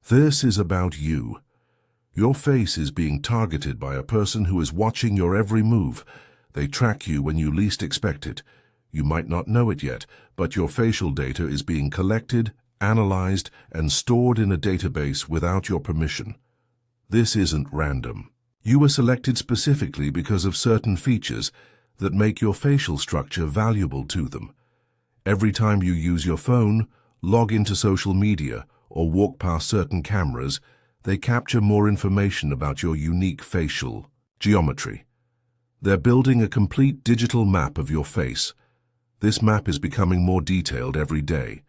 This is about you. Your face is being targeted by a person who is watching your every move. They track you when you least expect it. You might not know it yet, but your facial data is being collected, analyzed, and stored in a database without your permission. This isn't random. You were selected specifically because of certain features that make your facial structure valuable to them. Every time you use your phone, log into social media, or walk past certain cameras, they capture more information about your unique facial geometry. They're building a complete digital map of your face. This map is becoming more detailed every day,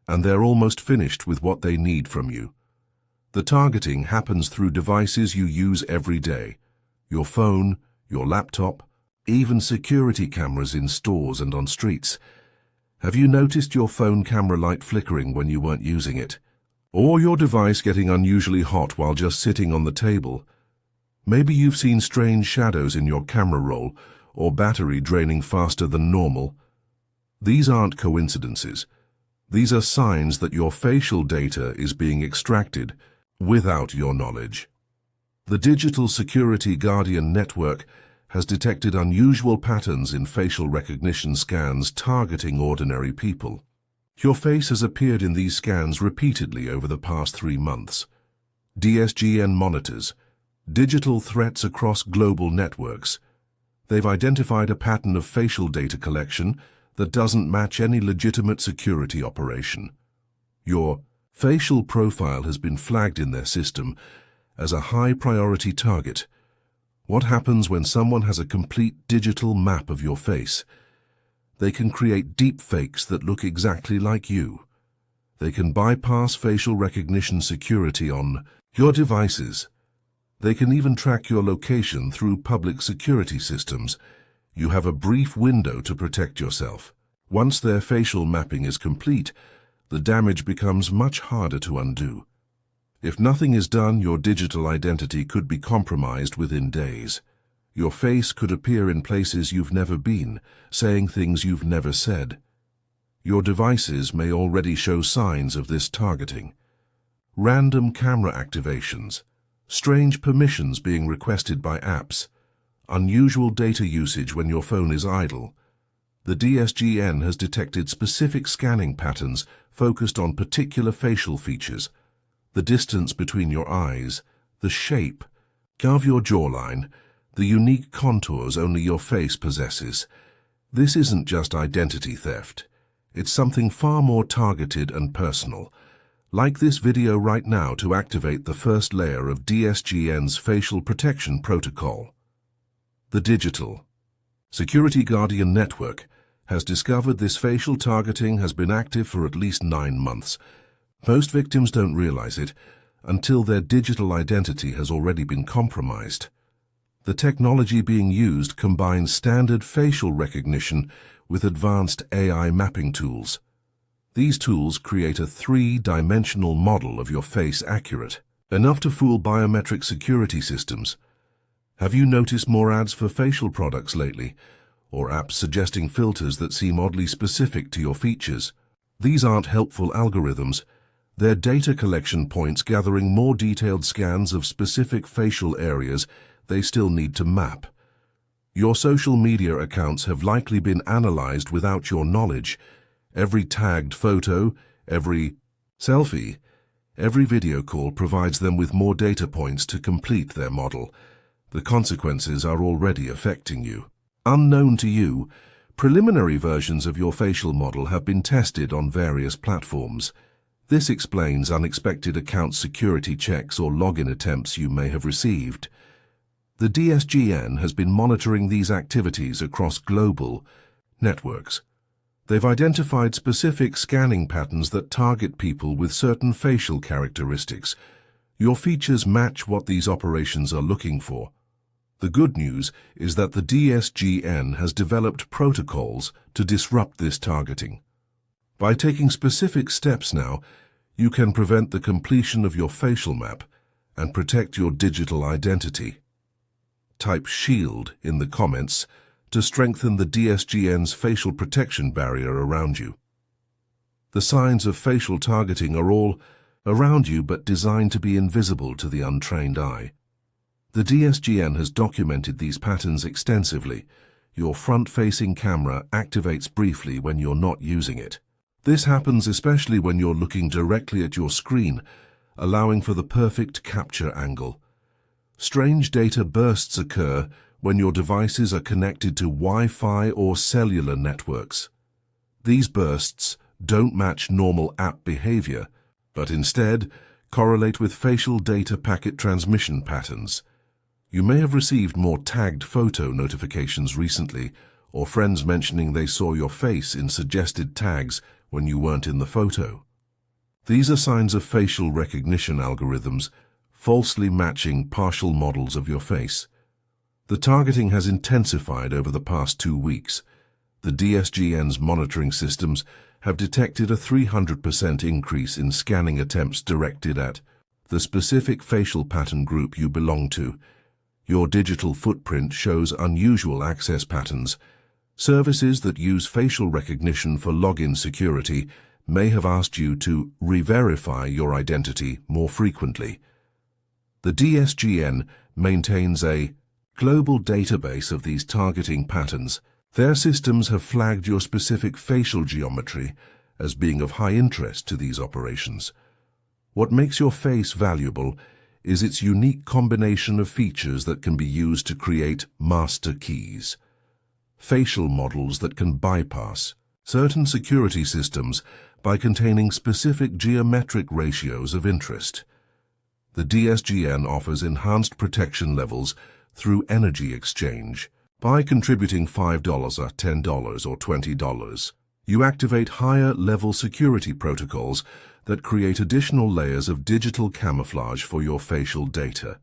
and they're almost finished with what they need from you. The targeting happens through devices you use every day: your phone, your laptop, even security cameras in stores and on streets. Have you noticed your phone camera light flickering when you weren't using it? Or your device getting unusually hot while just sitting on the table? Maybe you've seen strange shadows in your camera roll, or battery draining faster than normal. These aren't coincidences. These are signs that your facial data is being extracted without your knowledge. The Digital Security Guardian Network has detected unusual patterns in facial recognition scans targeting ordinary people. Your face has appeared in these scans repeatedly over the past 3 months. DSGN monitors digital threats across global networks. They've identified a pattern of facial data collection that doesn't match any legitimate security operation. Your facial profile has been flagged in their system as a high-priority target. What happens when someone has a complete digital map of your face? They can create deep fakes that look exactly like you. They can bypass facial recognition security on your devices. They can even track your location through public security systems. You have a brief window to protect yourself. Once their facial mapping is complete, the damage becomes much harder to undo. If nothing is done, your digital identity could be compromised within days. Your face could appear in places you've never been, saying things you've never said. Your devices may already show signs of this targeting. Random camera activations, strange permissions being requested by apps, unusual data usage when your phone is idle. The DSGN has detected specific scanning patterns focused on particular facial features: the distance between your eyes, the shape of your jawline, the unique contours only your face possesses. This isn't just identity theft. It's something far more targeted and personal. Like this video right now to activate the first layer of DSGN's facial protection protocol. The Digital Security Guardian Network has discovered this facial targeting has been active for at least 9 months. Most victims don't realize it until their digital identity has already been compromised. The technology being used combines standard facial recognition with advanced AI mapping tools. These tools create a 3-dimensional model of your face accurate, enough to fool biometric security systems. Have you noticed more ads for facial products lately, or apps suggesting filters that seem oddly specific to your features? These aren't helpful algorithms. They're data collection points gathering more detailed scans of specific facial areas they still need to map. Your social media accounts have likely been analyzed without your knowledge. Every tagged photo, every selfie, every video call provides them with more data points to complete their model. The consequences are already affecting you. Unknown to you, preliminary versions of your facial model have been tested on various platforms. This explains unexpected account security checks or login attempts you may have received. The DSGN has been monitoring these activities across global networks. They've identified specific scanning patterns that target people with certain facial characteristics. Your features match what these operations are looking for. The good news is that the DSGN has developed protocols to disrupt this targeting. By taking specific steps now, you can prevent the completion of your facial map and protect your digital identity. Type SHIELD in the comments to strengthen the DSGN's facial protection barrier around you. The signs of facial targeting are all around you but designed to be invisible to the untrained eye. The DSGN has documented these patterns extensively. Your front-facing camera activates briefly when you're not using it. This happens especially when you're looking directly at your screen, allowing for the perfect capture angle. Strange data bursts occur when your devices are connected to Wi-Fi or cellular networks. These bursts don't match normal app behavior, but instead correlate with facial data packet transmission patterns. You may have received more tagged photo notifications recently, or friends mentioning they saw your face in suggested tags when you weren't in the photo. These are signs of facial recognition algorithms falsely matching partial models of your face. The targeting has intensified over the past 2 weeks. The DSGN's monitoring systems have detected a 300% increase in scanning attempts directed at the specific facial pattern group you belong to. Your digital footprint shows unusual access patterns. Services that use facial recognition for login security may have asked you to re-verify your identity more frequently. The DSGN maintains a global database of these targeting patterns. Their systems have flagged your specific facial geometry as being of high interest to these operations. What makes your face valuable is its unique combination of features that can be used to create master keys, facial models that can bypass certain security systems by containing specific geometric ratios of interest. The DSGN offers enhanced protection levels through energy exchange. By contributing $5 or $10 or $20, you activate higher-level security protocols that create additional layers of digital camouflage for your facial data.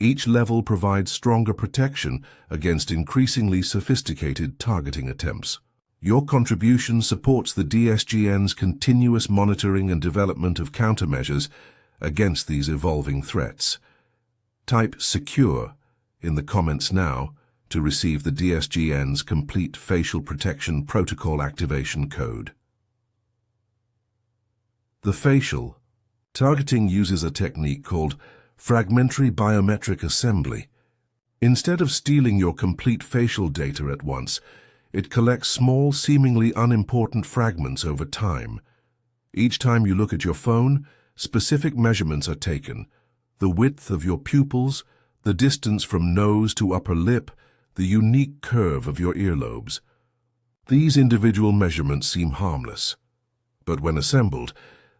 Each level provides stronger protection against increasingly sophisticated targeting attempts. Your contribution supports the DSGN's continuous monitoring and development of countermeasures against these evolving threats. Type SECURE in the comments now to receive the DSGN's complete facial protection protocol activation code. The facial targeting uses a technique called fragmentary biometric assembly. Instead of stealing your complete facial data at once, it collects small, seemingly unimportant fragments over time. Each time you look at your phone, specific measurements are taken: the width of your pupils, the distance from nose to upper lip, the unique curve of your earlobes. These individual measurements seem harmless, but when assembled,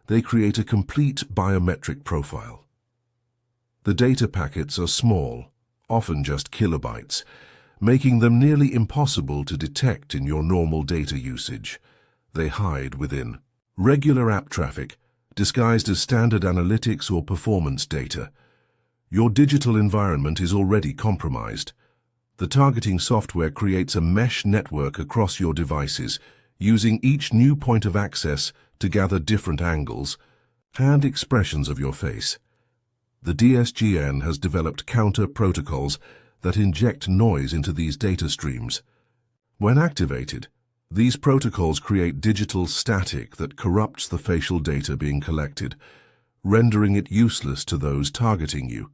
they create a complete biometric profile. The data packets are small, often just kilobytes, making them nearly impossible to detect in your normal data usage. They hide within regular app traffic, disguised as standard analytics or performance data. Your digital environment is already compromised. The targeting software creates a mesh network across your devices, using each new point of access to gather different angles and expressions of your face. The DSGN has developed counter protocols that inject noise into these data streams. When activated, these protocols create digital static that corrupts the facial data being collected, rendering it useless to those targeting you.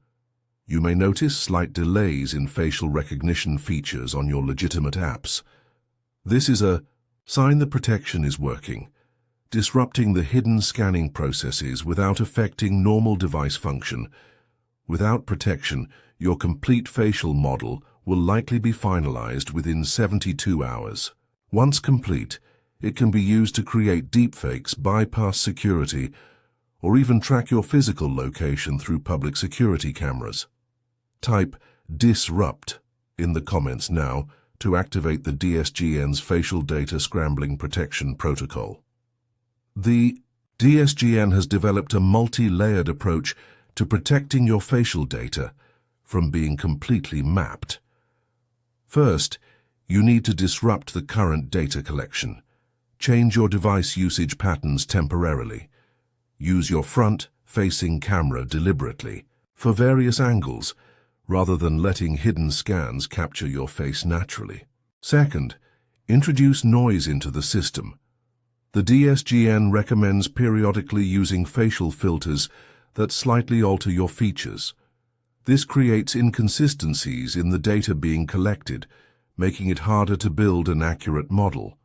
You may notice slight delays in facial recognition features on your legitimate apps. This is a sign the protection is working, disrupting the hidden scanning processes without affecting normal device function. Without protection, your complete facial model will likely be finalized within 72 hours. Once complete, it can be used to create deepfakes, bypass security, or even track your physical location through public security cameras. Type DISRUPT in the comments now to activate the DSGN's Facial Data Scrambling Protection Protocol. The DSGN has developed a multi-layered approach to protecting your facial data from being completely mapped. First, you need to disrupt the current data collection. Change your device usage patterns temporarily. Use your front-facing camera deliberately for various angles, rather than letting hidden scans capture your face naturally. Second, introduce noise into the system. The DSGN recommends periodically using facial filters that slightly alter your features. This creates inconsistencies in the data being collected, making it harder to build an accurate model.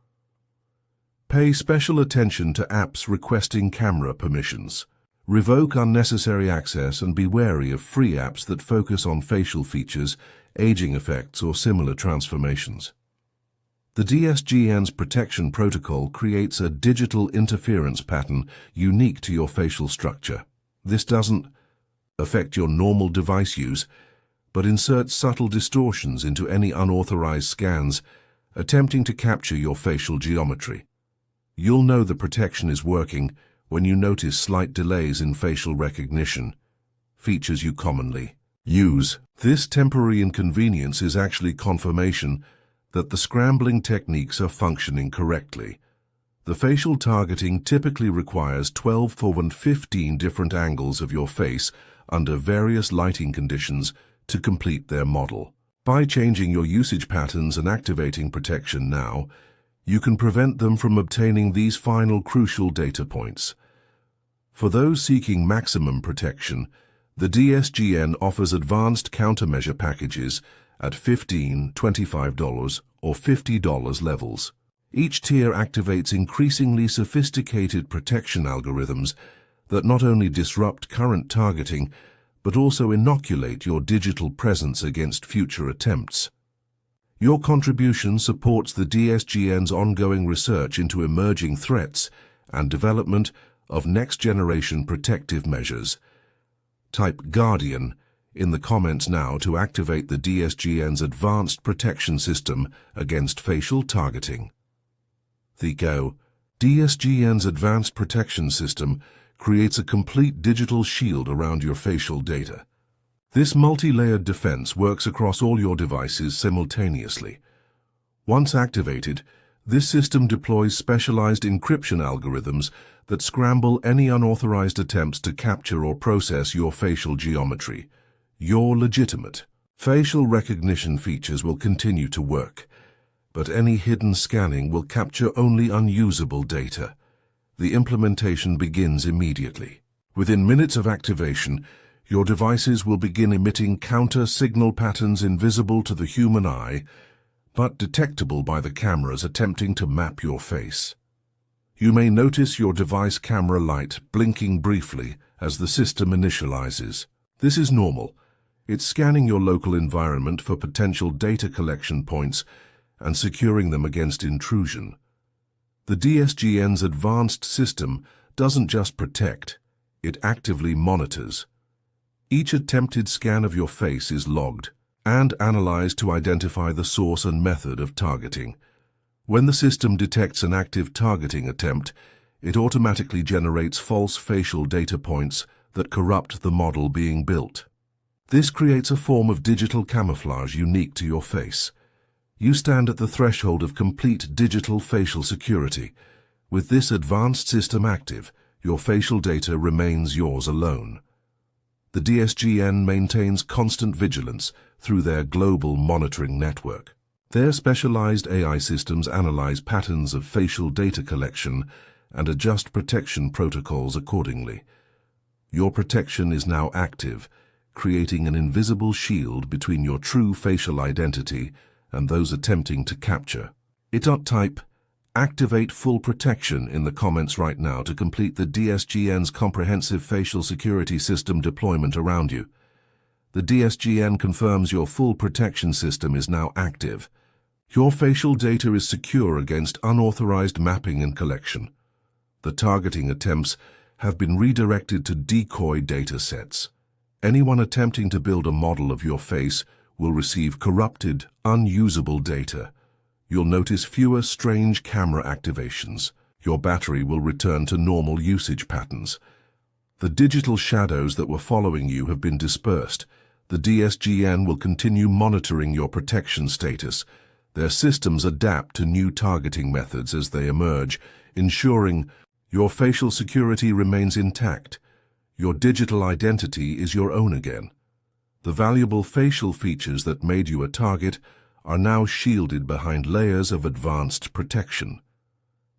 Pay special attention to apps requesting camera permissions. Revoke unnecessary access and be wary of free apps that focus on facial features, aging effects, or similar transformations. The DSGN's protection protocol creates a digital interference pattern unique to your facial structure. This doesn't affect your normal device use, but inserts subtle distortions into any unauthorized scans, attempting to capture your facial geometry. You'll know the protection is working when you notice slight delays in facial recognition, features you commonly use. This temporary inconvenience is actually confirmation that the scrambling techniques are functioning correctly. The facial targeting typically requires 12 or 15 different angles of your face under various lighting conditions to complete their model. By changing your usage patterns and activating protection now, you can prevent them from obtaining these final crucial data points. For those seeking maximum protection, the DSGN offers advanced countermeasure packages at $15, $25, or $50 levels. Each tier activates increasingly sophisticated protection algorithms that not only disrupt current targeting, but also inoculate your digital presence against future attempts. Your contribution supports the DSGN's ongoing research into emerging threats and development of next-generation protective measures. Type Guardian in the comments now to activate the DSGN's advanced protection system against facial targeting. DSGN's advanced protection system creates a complete digital shield around your facial data. This multi-layered defense works across all your devices simultaneously. Once activated, this system deploys specialized encryption algorithms that scramble any unauthorized attempts to capture or process your facial geometry. Your legitimate facial recognition features will continue to work, but any hidden scanning will capture only unusable data. The implementation begins immediately. Within minutes of activation, your devices will begin emitting counter-signal patterns invisible to the human eye, but detectable by the cameras attempting to map your face. You may notice your device camera light blinking briefly as the system initializes. This is normal. It's scanning your local environment for potential data collection points and securing them against intrusion. The DSGN's advanced system doesn't just protect, it actively monitors. Each attempted scan of your face is logged and analyzed to identify the source and method of targeting. When the system detects an active targeting attempt, it automatically generates false facial data points that corrupt the model being built. This creates a form of digital camouflage unique to your face. You stand at the threshold of complete digital facial security. With this advanced system active, your facial data remains yours alone. The DSGN maintains constant vigilance through their global monitoring network. Their specialized AI systems analyze patterns of facial data collection and adjust protection protocols accordingly. Your protection is now active, creating an invisible shield between your true facial identity and those attempting to capture it. Type Activate full protection in the comments right now to complete the DSGN's comprehensive facial security system deployment around you. The DSGN confirms your full protection system is now active. Your facial data is secure against unauthorized mapping and collection. The targeting attempts have been redirected to decoy data sets. Anyone attempting to build a model of your face will receive corrupted, unusable data. You'll notice fewer strange camera activations. Your battery will return to normal usage patterns. The digital shadows that were following you have been dispersed. The DSGN will continue monitoring your protection status. Their systems adapt to new targeting methods as they emerge, ensuring your facial security remains intact. Your digital identity is your own again. The valuable facial features that made you a target are now shielded behind layers of advanced protection.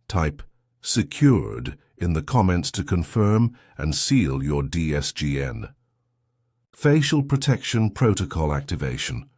Type secured in the comments to confirm and seal your DSGN. Facial Protection Protocol Activation.